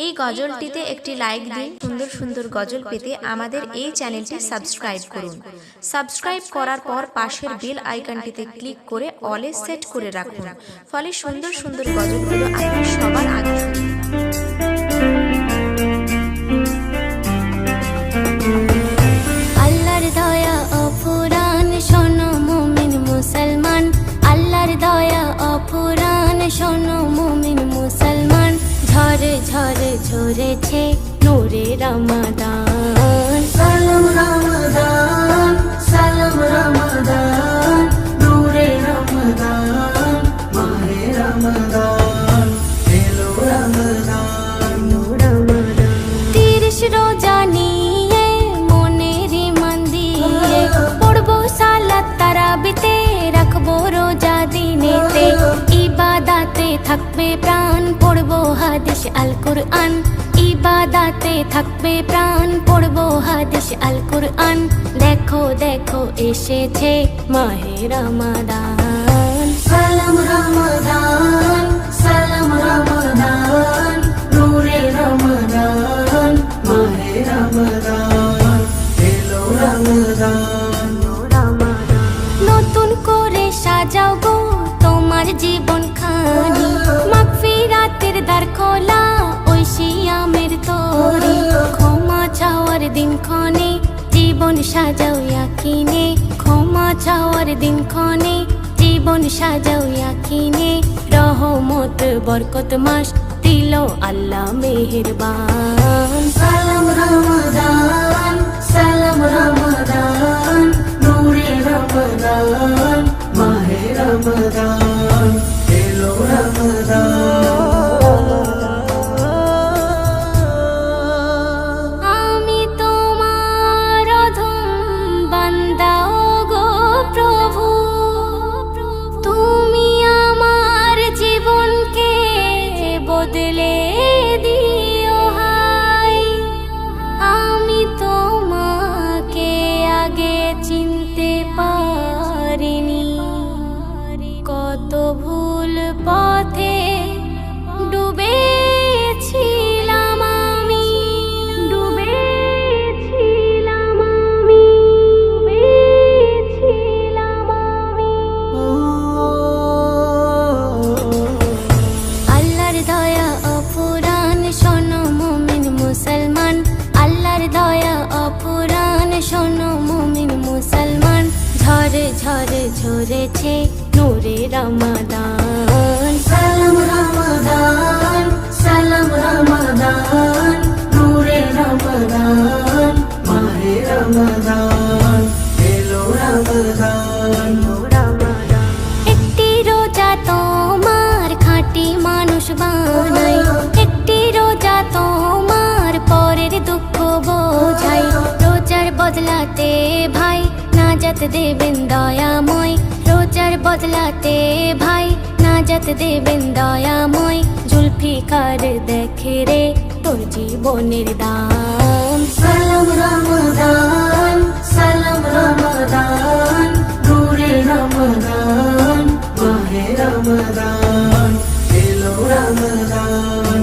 এই গজলটিতে একটি লাইক দিন। সুন্দর সুন্দর গজল পেতে আমাদের এই চ্যানেলটি সাবস্ক্রাইব করুন। সাবস্ক্রাইব করার পর পাশের বেল আইকনটিতে ক্লিক করে অলে সেট করে রাখুন, ফলে সুন্দর সুন্দর গজলগুলো আপনি সবার আগে আল্লাহর দয়া অফুরান শোনো মুমিন মুসলমান, আল্লাহর দয়া অফুরান শোনো মুমিন মুসলমান। ঝরে ঝরে ঝরেছে নূরে রমাদান, সালাম রমাদান, সালাম রমাদান, নূরে রমাদান, মাহে রমাদান, এলো রমাদান, রমাদান। 30 রোজা নিয়ে মনের মন দিয়ে পড়বো সালাত তারাবিতে, রাখবো রোজা দিনেতে, ইবাদাতে থাকবে প্রাণ পড়বো হাদিস আল কুরআন, ইবাদাতে থাকবে প্রাণ পড়বো হাদিস আল কুরআন। দেখো দেখো এসেছে মাহে রমাদান, সালাম রমাদান, সালাম রমাদান, নূরে রমাদান, মাহে রমাদান, এলো রমাদান, রমাদান। নতুন করে সাজাও গো তোমার জীবন খানি, মাগফিরাতের দ্বার খোলা ওই সিয়ামের তরি, ক্ষমা চাওয়ার দিন ক্ষণে জীবন সাজাও ইয়াকিনে, ক্ষমা চাওয়ার দিন ক্ষণে জীবন সাজাও ইয়াকিনে। রহমত বরকত মাস দিল আল্লাহ মেহেরবান, সালাম রমাদান, সালাম রমাদান, নূরে রমাদান, মাহে রমাদান, এলো রমাদান। আমি তোমার অধম বান্দা গো প্রভু, তুমি আমার জীবনকে বদলে দিও হাই। আমি তোমাকে আগে চিনতে পারিনি, কত ভুল পথে ডুবেছিলাম আমি, ডুবেছিলাম আমি, ডুবেছিলাম আমি। আল্লাহর দয়া অফুরান শোনো মুমিন মুসলমান, আল্লাহর দয়া অফুরান শোনো মুমিন মুসলমান। ঝরে ঝরে ঝরেছে নূরে রমাদান, সালাম রমাদান, সালাম রমাদান, নূরে রমাদান, মাহে রমাদান, এলো রমাদান, রমাদান। একটি রোজা তোমার খাঁটি মানুষ বানাই, একটি রোজা তোমার পরের দুঃখ বোঝাই। রোজার বদলাতে ভাই নাজাত দেবেন দয়াময়, রোজার বদলাতে ভাই নাজাত দেবেন দয়াময়। জুলফিকার দেখে রে তোর জীবনের দাম, সালাম রমাদান, সালাম রমাদান, নূরে রমাদান, মাহে রমাদান, এলো রমাদান।